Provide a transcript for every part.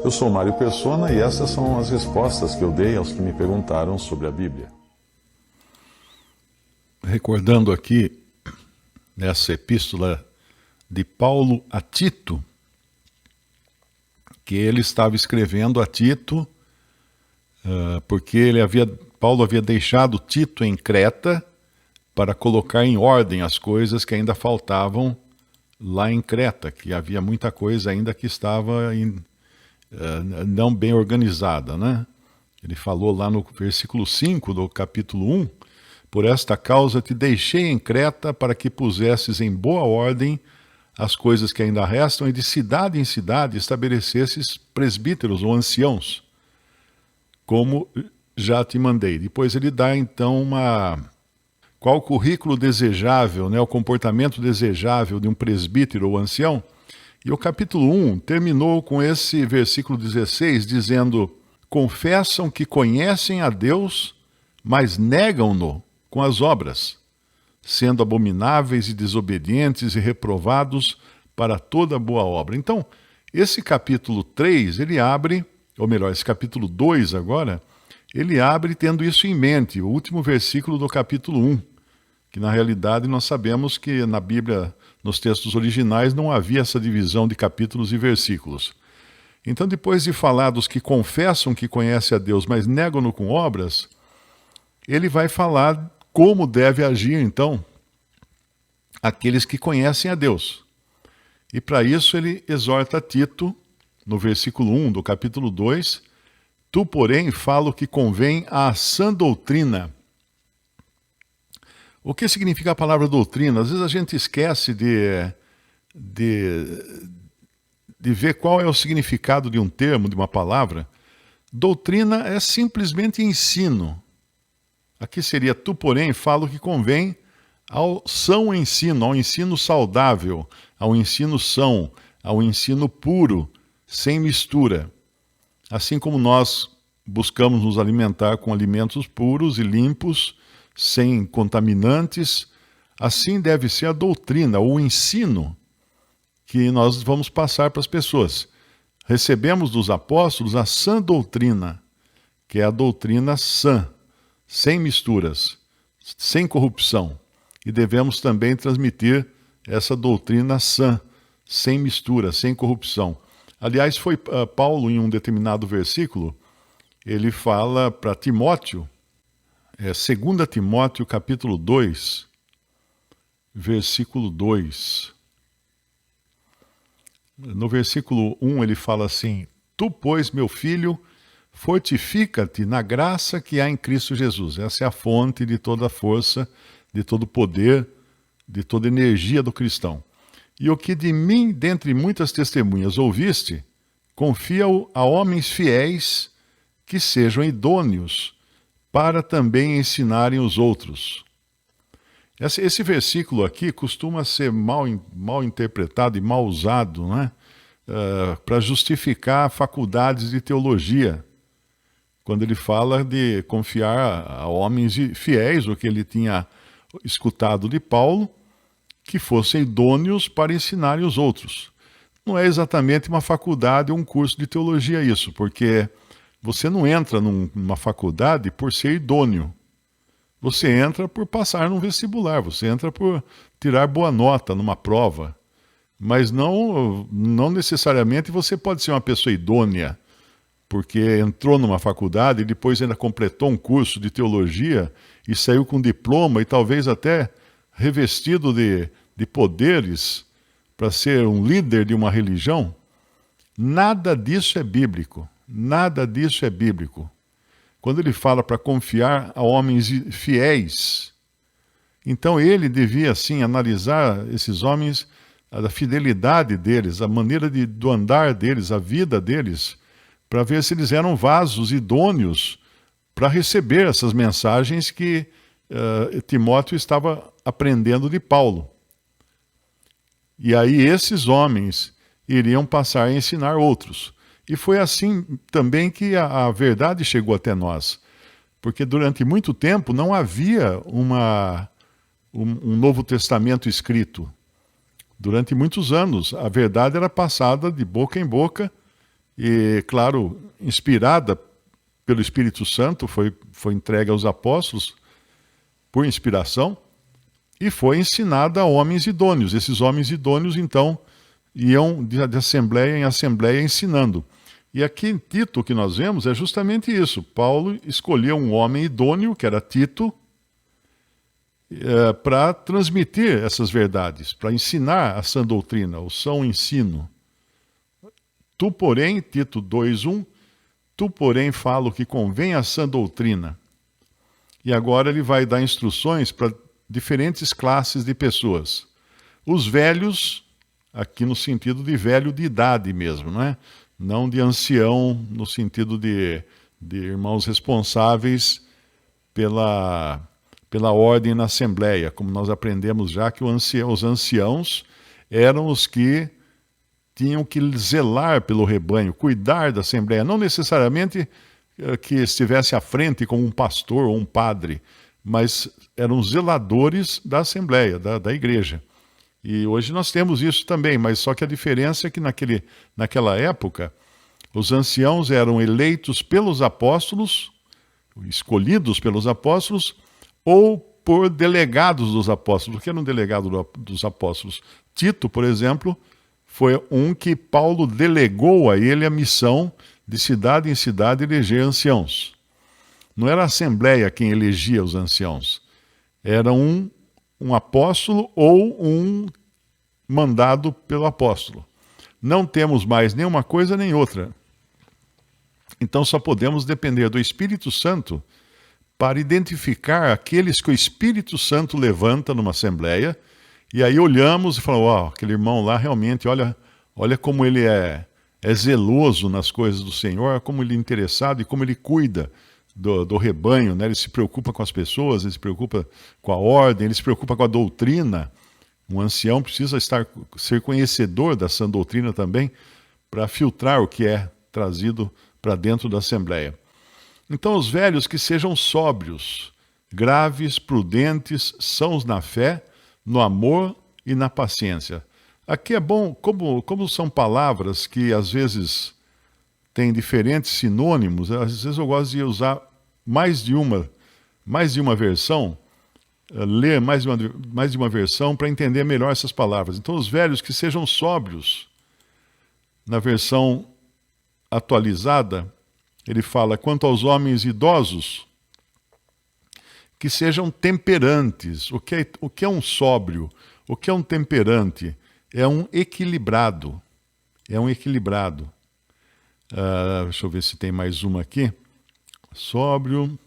Eu sou Mário Persona e essas são as respostas que eu dei aos que me perguntaram sobre a Bíblia. Recordando aqui nessa epístola de Paulo a Tito, que ele estava escrevendo a Tito, porque Paulo havia deixado Tito em Creta para colocar em ordem as coisas que ainda faltavam lá em Creta, que havia muita coisa ainda que estava não bem organizada, né? Ele falou lá no versículo 5 do capítulo 1, por esta causa te deixei em Creta para que pusesses em boa ordem as coisas que ainda restam e de cidade em cidade estabelecesses presbíteros ou anciãos, como já te mandei. Depois ele dá então qual o currículo desejável, né, o comportamento desejável de um presbítero ou ancião. E o capítulo 1 terminou com esse versículo 16, dizendo: confessam que conhecem a Deus, mas negam-no com as obras, sendo abomináveis e desobedientes e reprovados para toda boa obra. Então, esse capítulo 3, ele abre, ou melhor, esse capítulo 2 agora, ele abre tendo isso em mente, o último versículo do capítulo 1, que na realidade nós sabemos que na Bíblia, nos textos originais, não havia essa divisão de capítulos e versículos. Então, depois de falar dos que confessam que conhecem a Deus, mas negam-no com obras, ele vai falar como deve agir, então, aqueles que conhecem a Deus. E para isso ele exorta Tito, no versículo 1 do capítulo 2, tu, porém, fala o que convém à sã doutrina. O que significa a palavra doutrina? Às vezes a gente esquece de ver qual é o significado de um termo, de uma palavra. Doutrina é simplesmente ensino. Aqui seria, tu, porém, fala o que convém ao são ensino, ao ensino saudável, ao ensino são, ao ensino puro, sem mistura. Assim como nós buscamos nos alimentar com alimentos puros e limpos, sem contaminantes, assim deve ser a doutrina, o ensino que nós vamos passar para as pessoas. Recebemos dos apóstolos a sã doutrina, que é a doutrina sã, sem misturas, sem corrupção. E devemos também transmitir essa doutrina sã, sem mistura, sem corrupção. Aliás, foi Paulo, em um determinado versículo, ele fala para Timóteo, 2 Timóteo capítulo 2, versículo 2. No versículo 1 ele fala assim: tu, pois, meu filho, fortifica-te na graça que há em Cristo Jesus. Essa é a fonte de toda a força, de todo o poder, de toda a energia do cristão. E o que de mim, dentre muitas testemunhas, ouviste, confia-o a homens fiéis que sejam idôneos para também ensinarem os outros. Esse versículo aqui costuma ser mal interpretado e mal usado, né? Para justificar faculdades de teologia, quando ele fala de confiar a homens fiéis, o que ele tinha escutado de Paulo, que fossem idôneos para ensinarem os outros. Não é exatamente uma faculdade ou um curso de teologia isso, porque você não entra numa faculdade por ser idôneo. Você entra por passar num vestibular, você entra por tirar boa nota numa prova. Mas não necessariamente você pode ser uma pessoa idônea, porque entrou numa faculdade e depois ainda completou um curso de teologia e saiu com diploma e talvez até revestido de poderes para ser um líder de uma religião. Nada disso é bíblico. Nada disso é bíblico. Quando ele fala para confiar a homens fiéis, então ele devia, sim, analisar esses homens, a fidelidade deles, a maneira do andar deles, a vida deles, para ver se eles eram vasos idôneos para receber essas mensagens que Timóteo estava aprendendo de Paulo. E aí esses homens iriam passar a ensinar outros. E foi assim também que a verdade chegou até nós. Porque durante muito tempo não havia um Novo Testamento escrito. Durante muitos anos, a verdade era passada de boca em boca e, claro, inspirada pelo Espírito Santo, foi entregue aos apóstolos por inspiração e foi ensinada a homens idôneos. Esses homens idôneos, então, iam de assembleia em assembleia ensinando. E aqui em Tito, o que nós vemos é justamente isso. Paulo escolheu um homem idôneo, que era Tito, para transmitir essas verdades, para ensinar a sã doutrina, o são ensino. Tu, porém, Tito 2:1, tu, porém, fala o que convém à sã doutrina. E agora ele vai dar instruções para diferentes classes de pessoas. Os velhos, aqui no sentido de velho de idade mesmo, não é? Não de ancião, no sentido de irmãos responsáveis pela ordem na Assembleia, como nós aprendemos já que os anciãos eram os que tinham que zelar pelo rebanho, cuidar da Assembleia, não necessariamente que estivesse à frente como um pastor ou um padre, mas eram zeladores da Assembleia, da igreja. E hoje nós temos isso também, mas só que a diferença é que naquela época os anciãos eram eleitos pelos apóstolos, escolhidos pelos apóstolos, ou por delegados dos apóstolos. O que era um delegado dos apóstolos? Tito, por exemplo, foi um que Paulo delegou a ele a missão de cidade em cidade eleger anciãos. Não era a Assembleia quem elegia os anciãos. Era um apóstolo ou um mandado pelo apóstolo. Não temos mais nenhuma coisa nem outra. Então só podemos depender do Espírito Santo para identificar aqueles que o Espírito Santo levanta numa assembleia, e aí olhamos e falamos, aquele irmão lá realmente, olha como ele é zeloso nas coisas do Senhor, como ele é interessado e como ele cuida do rebanho, né? Ele se preocupa com as pessoas, ele se preocupa com a ordem, ele se preocupa com a doutrina. Um ancião precisa ser conhecedor da sã doutrina também, para filtrar o que é trazido para dentro da assembleia. Então, os velhos que sejam sóbrios, graves, prudentes, sãos na fé, no amor e na paciência. Aqui é bom, como são palavras que às vezes têm diferentes sinônimos, às vezes eu gosto de usar mais de uma versão, ler mais de uma versão para entender melhor essas palavras. Então, os velhos que sejam sóbrios, na versão atualizada, ele fala, quanto aos homens idosos, que sejam temperantes. O que é um sóbrio? O que é um temperante? É um equilibrado. É um equilibrado. Deixa eu ver se tem mais uma aqui. Sóbrio,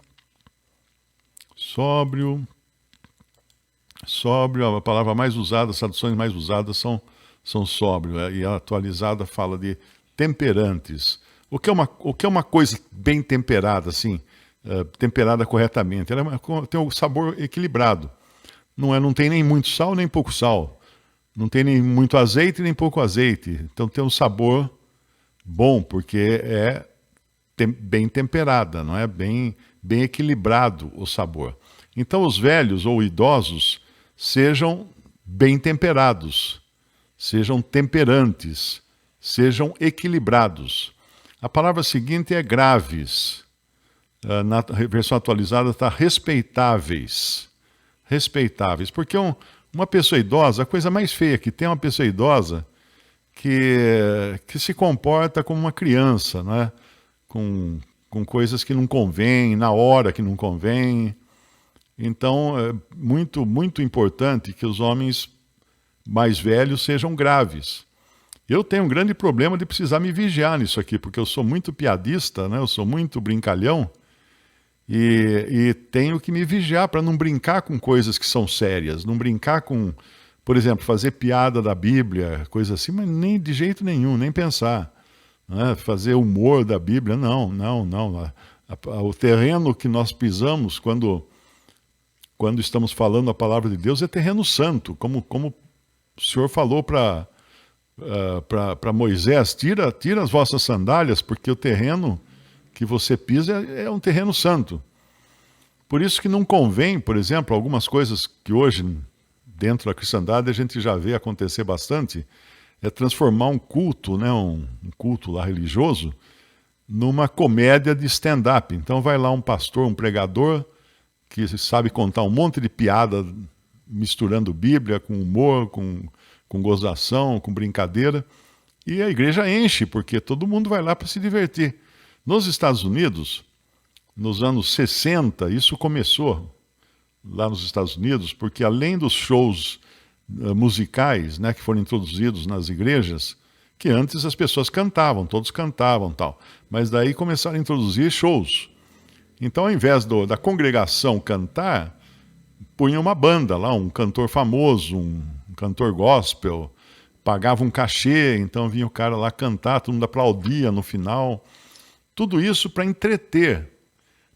a palavra mais usada, as traduções mais usadas são sóbrio. E a atualizada fala de temperantes. O que é uma coisa bem temperada, assim, temperada corretamente? Ela tem um sabor equilibrado. Não tem nem muito sal, nem pouco sal. Não tem nem muito azeite, nem pouco azeite. Então tem um sabor bom, porque é bem temperada, não é? Bem equilibrado o sabor. Então os velhos ou idosos sejam bem temperados, sejam temperantes, sejam equilibrados. A palavra seguinte é graves. Na versão atualizada está respeitáveis. Respeitáveis. Porque uma pessoa idosa, a coisa mais feia que tem é uma pessoa idosa que se comporta como uma criança, né? Com coisas que não convêm, na hora que não convém. Então, é muito, muito importante que os homens mais velhos sejam graves. Eu tenho um grande problema de precisar me vigiar nisso aqui, porque eu sou muito piadista, né? Eu sou muito brincalhão, e tenho que me vigiar para não brincar com coisas que são sérias, não brincar com, por exemplo, fazer piada da Bíblia, coisa assim, mas nem de jeito nenhum, nem pensar. Né? Fazer humor da Bíblia, não. O terreno que nós pisamos quando estamos falando a palavra de Deus é terreno santo, como o Senhor falou para Moisés, tira as vossas sandálias, porque o terreno que você pisa é um terreno santo. Por isso que não convém, por exemplo, algumas coisas que hoje dentro da cristandade a gente já vê acontecer bastante, é transformar um culto, né, um culto lá religioso, numa comédia de stand-up. Então vai lá um pastor, um pregador, que sabe contar um monte de piada, misturando Bíblia com humor, com gozação, com brincadeira, e a igreja enche, porque todo mundo vai lá para se divertir. Nos Estados Unidos, nos anos 60, isso começou lá nos Estados Unidos, porque além dos shows musicais, né, que foram introduzidos nas igrejas, que antes as pessoas cantavam, todos cantavam tal, mas daí começaram a introduzir shows. Então, ao invés da congregação cantar, punha uma banda lá, um cantor famoso, um cantor gospel, pagava um cachê, então vinha o cara lá cantar, todo mundo aplaudia no final. Tudo isso para entreter,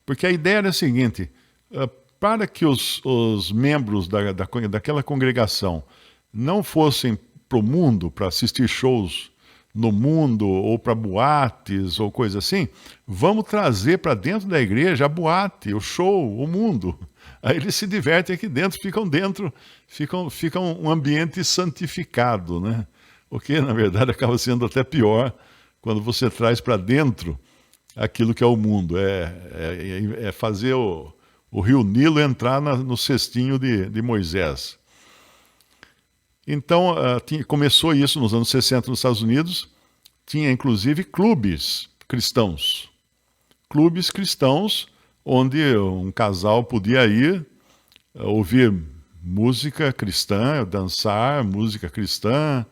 porque a ideia era a seguinte, para que os membros daquela congregação não fossem para o mundo, para assistir shows no mundo, ou para boates, ou coisa assim, vamos trazer para dentro da igreja a boate, o show, o mundo. Aí eles se divertem aqui dentro, fica um ambiente santificado, né? O que, na verdade, acaba sendo até pior quando você traz para dentro aquilo que é o mundo. É fazer o rio Nilo entrar no cestinho de Moisés. Então, começou isso nos anos 60 nos Estados Unidos, tinha inclusive clubes cristãos. Clubes cristãos onde um casal podia ir ouvir música cristã, dançar música cristã,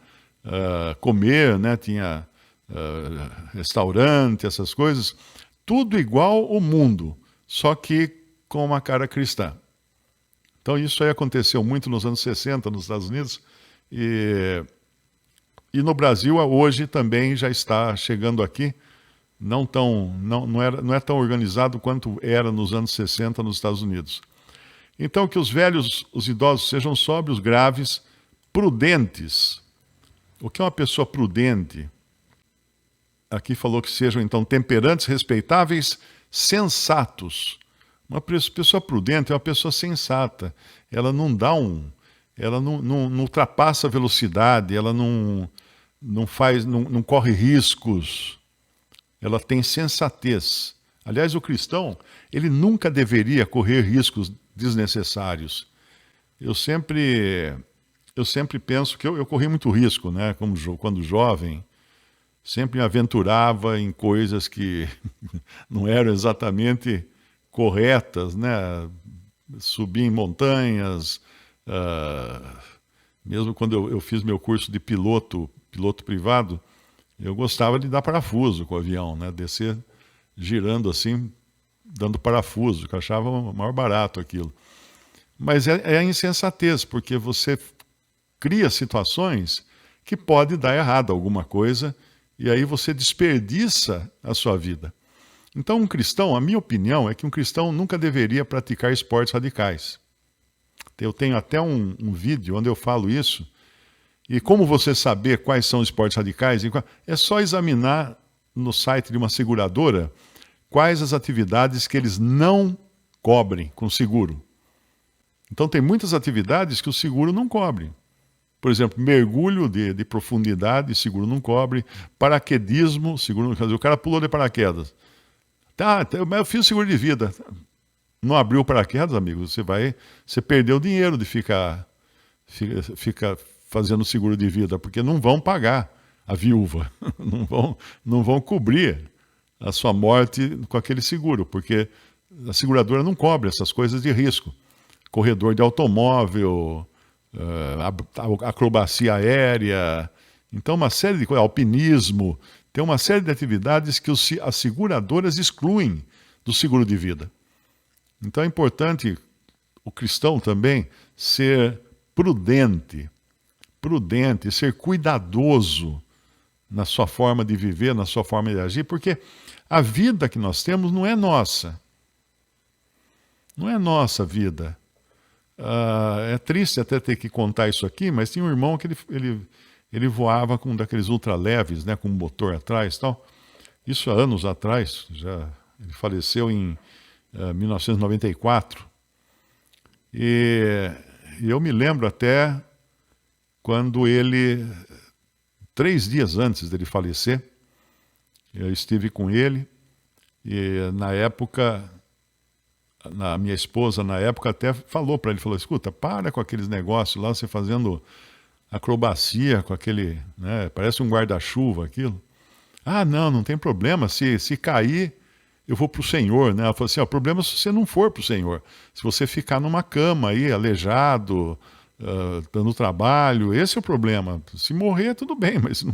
comer, né? Tinha restaurante, essas coisas, tudo igual ao mundo, só que com uma cara cristã. Então isso aí aconteceu muito nos anos 60 nos Estados Unidos, e no Brasil hoje também já está chegando aqui, não é tão organizado quanto era nos anos 60 nos Estados Unidos. Então que os velhos, os idosos sejam sóbrios, graves, prudentes. O que é uma pessoa prudente? Aqui falou que sejam então temperantes, respeitáveis, sensatos. Uma pessoa prudente é uma pessoa sensata. Ela não ultrapassa a velocidade, ela não corre riscos. Ela tem sensatez. Aliás, o cristão, ele nunca deveria correr riscos desnecessários. Eu sempre penso que eu corri muito risco, né? Quando jovem, sempre me aventurava em coisas que não eram exatamente corretas, né? Subir em montanhas, mesmo quando eu fiz meu curso de piloto privado, eu gostava de dar parafuso com o avião, né? Descer girando assim, dando parafuso, que eu achava o maior barato aquilo. Mas é a insensatez, porque você cria situações que pode dar errado alguma coisa, e aí você desperdiça a sua vida. Então um cristão, a minha opinião é que um cristão nunca deveria praticar esportes radicais. Eu tenho até um vídeo onde eu falo isso. E como você saber quais são os esportes radicais? É só examinar no site de uma seguradora quais as atividades que eles não cobrem com seguro. Então tem muitas atividades que o seguro não cobre. Por exemplo, mergulho de profundidade, seguro não cobre. Paraquedismo, seguro não cobre. O cara pulou de paraquedas. Tá, eu fiz seguro de vida. Não abriu o paraquedas, amigo, você perdeu o dinheiro de ficar fazendo seguro de vida, porque não vão pagar a viúva, não vão cobrir a sua morte com aquele seguro, porque a seguradora não cobre essas coisas de risco. Corredor de automóvel, acrobacia aérea, então uma série de coisas, alpinismo, tem uma série de atividades que as seguradoras excluem do seguro de vida. Então é importante o cristão também ser prudente, ser cuidadoso na sua forma de viver, na sua forma de agir, porque a vida que nós temos não é nossa. Não é nossa vida. É triste até ter que contar isso aqui, mas tinha um irmão que ele voava com daqueles ultraleves, né, com um motor atrás e tal. Isso há anos atrás, ele faleceu em 1994. E eu me lembro até quando ele, 3 dias antes dele falecer, eu estive com ele e na época, a minha esposa na época até falou para ele, falou, escuta, para com aqueles negócios lá, você fazendo acrobacia com aquele, né, parece um guarda-chuva aquilo. Ah, não tem problema, se cair, eu vou para o Senhor, né? Ela falou assim, o problema é se você não for para o Senhor, se você ficar numa cama aí, aleijado, dando trabalho, esse é o problema. Se morrer, tudo bem, mas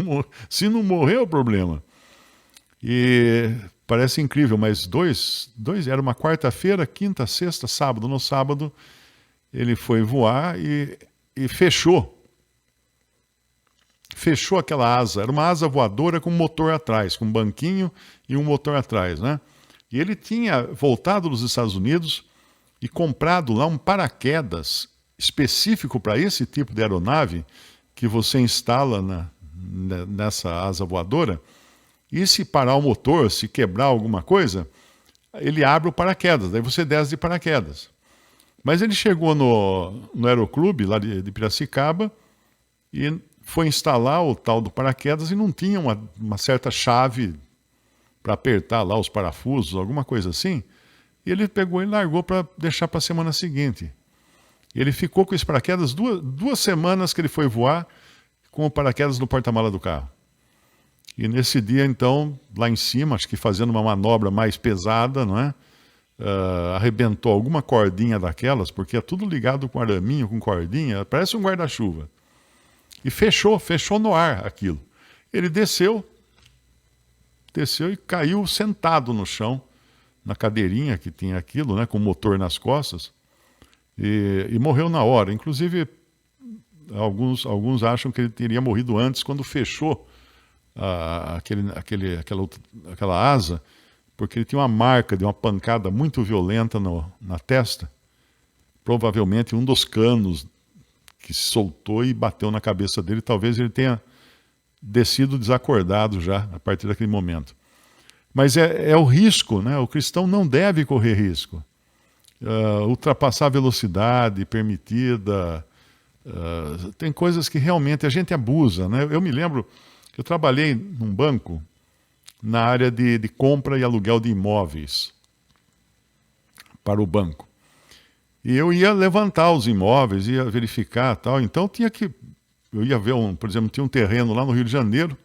se não morrer é o problema. E parece incrível, mas era uma quarta-feira, quinta, sexta, sábado. No sábado, ele foi voar e fechou. Fechou aquela asa. Era uma asa voadora com um motor atrás, com um banquinho e um motor atrás, né? E ele tinha voltado dos Estados Unidos e comprado lá um paraquedas específico para esse tipo de aeronave que você instala nessa asa voadora. E se parar o motor, se quebrar alguma coisa, ele abre o paraquedas, daí você desce de paraquedas. Mas ele chegou no aeroclube, lá de Piracicaba, e foi instalar o tal do paraquedas e não tinha uma certa chave para apertar lá os parafusos, alguma coisa assim. E ele pegou e largou para deixar para a semana seguinte. E ele ficou com esse paraquedas duas semanas que ele foi voar com o paraquedas no porta-mala do carro. E nesse dia, então, lá em cima, acho que fazendo uma manobra mais pesada, não é? Arrebentou alguma cordinha daquelas, porque é tudo ligado com araminho, com cordinha, parece um guarda-chuva. E fechou no ar aquilo. Ele desceu e caiu sentado no chão, na cadeirinha que tinha aquilo, né, com o motor nas costas, e morreu na hora. Inclusive, alguns acham que ele teria morrido antes, quando fechou aquela asa, porque ele tinha uma marca de uma pancada muito violenta na testa, provavelmente um dos canos que se soltou e bateu na cabeça dele. Talvez ele tenha descido desacordado já a partir daquele momento. Mas é o risco, né? O cristão não deve correr risco. Ultrapassar a velocidade permitida, tem coisas que realmente a gente abusa, né? Eu me lembro que eu trabalhei num banco na área de compra e aluguel de imóveis para o banco. E eu ia levantar os imóveis, ia verificar tal. Então eu ia ver, por exemplo, tinha um terreno lá no Rio de Janeiro.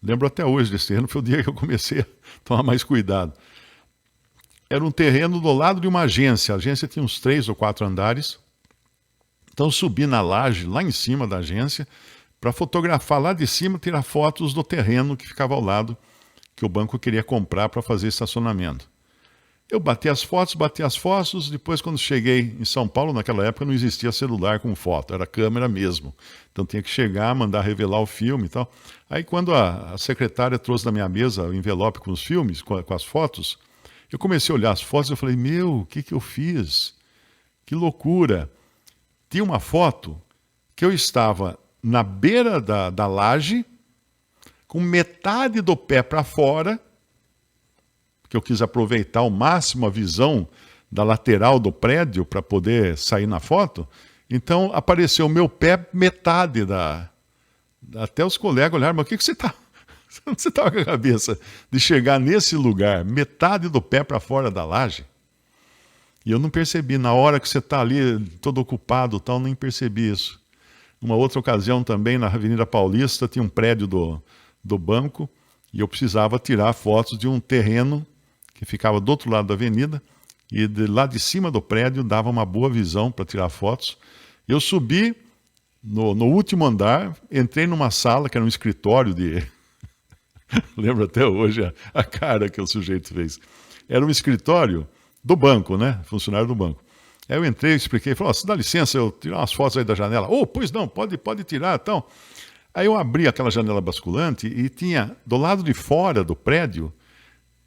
Lembro até hoje desse terreno, foi o dia que eu comecei a tomar mais cuidado. Era um terreno do lado de uma agência. A agência tinha uns 3 ou 4 andares. Então eu subi na laje, lá em cima da agência, para fotografar lá de cima, tirar fotos do terreno que ficava ao lado, que o banco queria comprar para fazer estacionamento. Eu bati as fotos, depois quando cheguei em São Paulo, naquela época não existia celular com foto, era câmera mesmo. Então tinha que chegar, mandar revelar o filme e tal. Aí quando a secretária trouxe na minha mesa o envelope com os filmes, com as fotos, eu comecei a olhar as fotos e falei, o que eu fiz? Que loucura! Tinha uma foto que eu estava na beira da laje, com metade do pé para fora, que eu quis aproveitar ao máximo a visão da lateral do prédio para poder sair na foto. Então apareceu o meu pé metade até os colegas olharam, mas o que você está... Onde você estava com a cabeça de chegar nesse lugar, metade do pé para fora da laje? E eu não percebi, na hora que você está ali todo ocupado, tal, nem percebi isso. Numa outra ocasião também, na Avenida Paulista, tinha um prédio do banco e eu precisava tirar fotos de um terreno que ficava do outro lado da avenida, e de lá de cima do prédio dava uma boa visão para tirar fotos. Eu subi no último andar, entrei numa sala que era um escritório de... Lembro até hoje a cara que o sujeito fez. Era um escritório do banco, né? Funcionário do banco. Aí eu entrei, expliquei, falei, dá licença, eu tirar umas fotos aí da janela. Pois não, pode tirar, então. Aí eu abri aquela janela basculante e tinha, do lado de fora do prédio,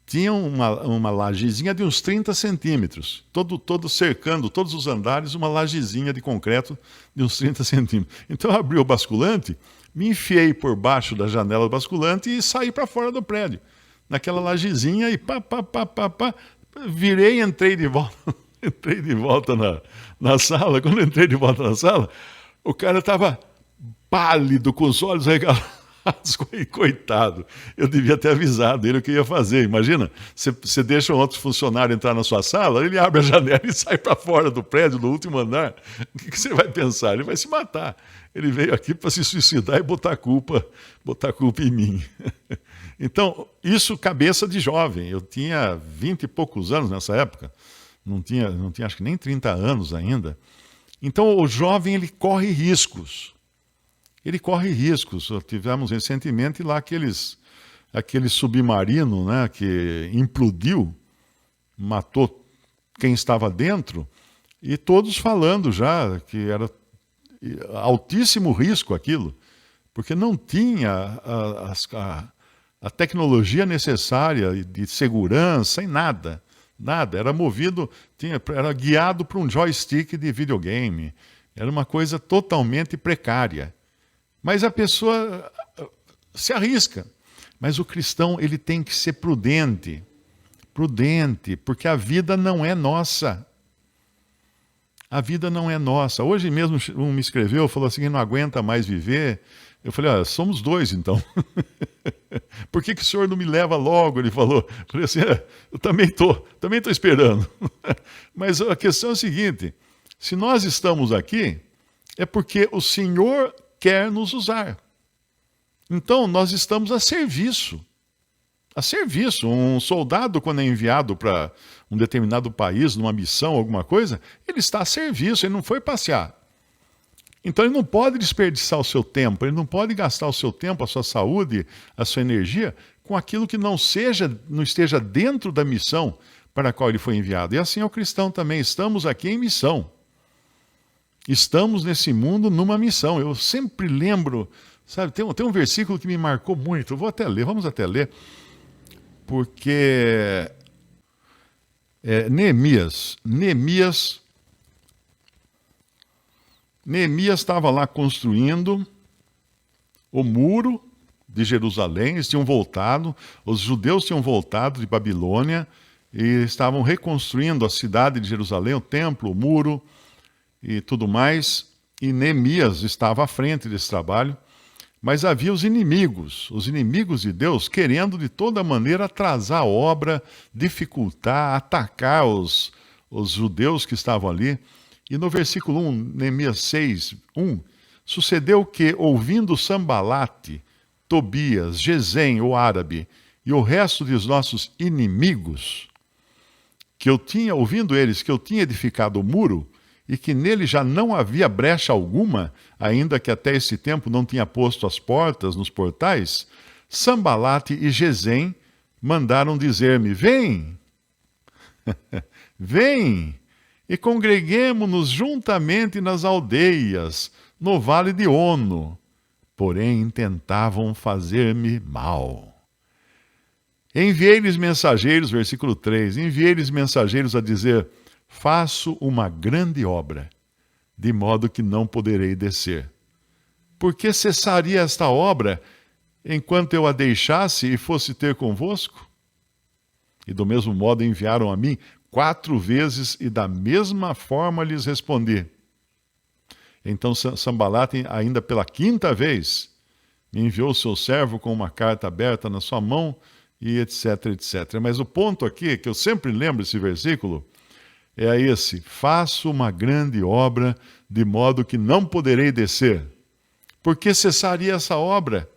tinha uma lajezinha de uns 30 centímetros, todo cercando todos os andares, uma lajezinha de concreto de uns 30 centímetros. Então eu abri o basculante, me enfiei por baixo da janela do basculante e saí para fora do prédio, naquela lajezinha, e virei e entrei de volta Entrei de volta na sala. Quando eu entrei de volta na sala, o cara estava pálido, com os olhos regalados. Coitado, eu devia ter avisado ele o que ia fazer. Imagina, você deixa um outro funcionário entrar na sua sala, ele abre a janela e sai para fora do prédio, do último andar. O que você vai pensar? Ele vai se matar. Ele veio aqui para se suicidar e botar a culpa em mim. Então, isso cabeça de jovem. Eu tinha 20 e poucos anos nessa época, não tinha acho que nem 30 anos ainda. Então, o jovem, ele corre riscos. Ele corre riscos. Tivemos recentemente lá aquele submarino, né, que implodiu, matou quem estava dentro, e todos falando já que era altíssimo risco aquilo, porque não tinha a tecnologia necessária de segurança e nada. Nada. Era movido, era guiado por um joystick de videogame. Era uma coisa totalmente precária. Mas a pessoa se arrisca. Mas o cristão, ele tem que ser prudente. Prudente, porque a vida não é nossa. A vida não é nossa. Hoje mesmo um me escreveu, falou assim que não aguenta mais viver. Eu falei, somos dois então. Por que o senhor não me leva logo? Ele falou. Eu falei assim, eu também tô esperando. Mas a questão é a seguinte, se nós estamos aqui, é porque o Senhor quer nos usar. Então, nós estamos a serviço. A serviço. Um soldado, quando é enviado para um determinado país, numa missão, alguma coisa, ele está a serviço, ele não foi passear. Então, ele não pode desperdiçar o seu tempo, ele não pode gastar o seu tempo, a sua saúde, a sua energia, com aquilo que não esteja dentro da missão para a qual ele foi enviado. E assim é o cristão também. Estamos aqui em missão. Estamos nesse mundo numa missão. Eu sempre lembro, sabe, tem um versículo que me marcou muito. Eu vou até ler, vamos até ler, porque Neemias estava lá construindo o muro de Jerusalém. Eles tinham voltado, os judeus tinham voltado de Babilônia e estavam reconstruindo a cidade de Jerusalém, o templo, o muro e tudo mais, e Neemias estava à frente desse trabalho, mas havia os inimigos de Deus, querendo de toda maneira atrasar a obra, dificultar, atacar os judeus que estavam ali. E no versículo 1, Neemias 6, 1, sucedeu que, ouvindo Sambalate, Tobias, Gesem, o árabe, e o resto dos nossos inimigos, ouvindo eles que eu tinha edificado o muro, e que nele já não havia brecha alguma, ainda que até esse tempo não tinha posto as portas nos portais, Sambalate e Gesem mandaram dizer-me, vem, vem, e congreguemo-nos juntamente nas aldeias, no vale de Ono. Porém, tentavam fazer-me mal. Enviei-lhes mensageiros, versículo 3, enviei-lhes mensageiros a dizer, faço uma grande obra, de modo que não poderei descer. Por que cessaria esta obra, enquanto eu a deixasse e fosse ter convosco? E do mesmo modo enviaram a mim 4 vezes, e da mesma forma lhes respondi. Então Sambalate, ainda pela 5ª vez, me enviou o seu servo com uma carta aberta na sua mão, e etc, etc. Mas o ponto aqui, que eu sempre lembro esse versículo, é esse, faço uma grande obra, de modo que não poderei descer. Por que cessaria essa obra,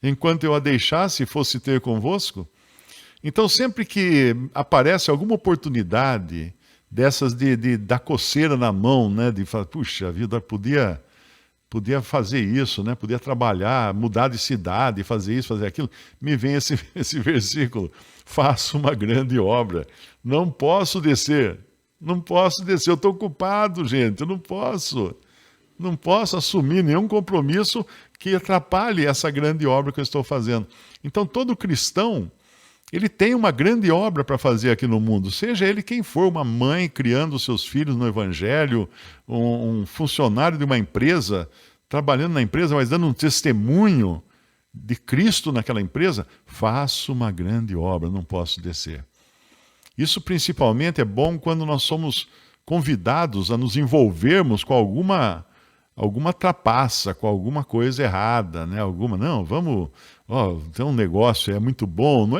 enquanto eu a deixasse e fosse ter convosco? Então, sempre que aparece alguma oportunidade dessas de dar coceira na mão, né, de falar, puxa, a vida podia fazer isso, né, podia trabalhar, mudar de cidade, fazer isso, fazer aquilo, me vem esse versículo, faço uma grande obra, não posso descer, eu estou ocupado, gente, eu não posso assumir nenhum compromisso que atrapalhe essa grande obra que eu estou fazendo. Então, todo cristão, ele tem uma grande obra para fazer aqui no mundo, seja ele quem for, uma mãe criando seus filhos no Evangelho, um funcionário de uma empresa, trabalhando na empresa, mas dando um testemunho de Cristo naquela empresa, faço uma grande obra, não posso descer. Isso principalmente é bom quando nós somos convidados a nos envolvermos com alguma trapaça, com alguma coisa errada, né? Não, vamos, ó, tem um negócio, é muito bom, não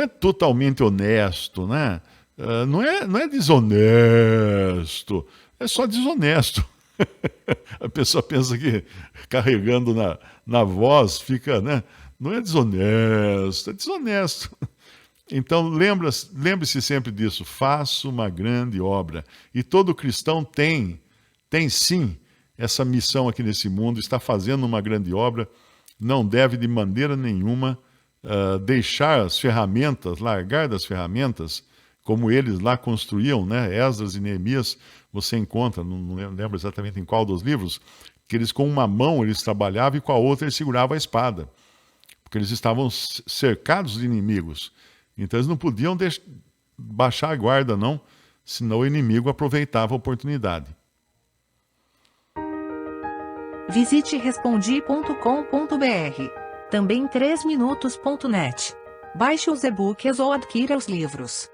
é totalmente honesto, né? Não é desonesto, é só desonesto. A pessoa pensa que carregando na voz fica, né? Não é desonesto, é desonesto. Então lembre-se sempre disso, faça uma grande obra. E todo cristão tem sim essa missão aqui nesse mundo, está fazendo uma grande obra, não deve de maneira nenhuma deixar as ferramentas, largar das ferramentas, como eles lá construíam, né? Esdras e Neemias, você encontra, não lembro exatamente em qual dos livros, que eles com uma mão eles trabalhavam e com a outra eles seguravam a espada, porque eles estavam cercados de inimigos. Então eles não podiam baixar a guarda, não, senão o inimigo aproveitava a oportunidade. Visite respondi.com.br. Também 3minutos.net. Baixe os e-books ou adquira os livros.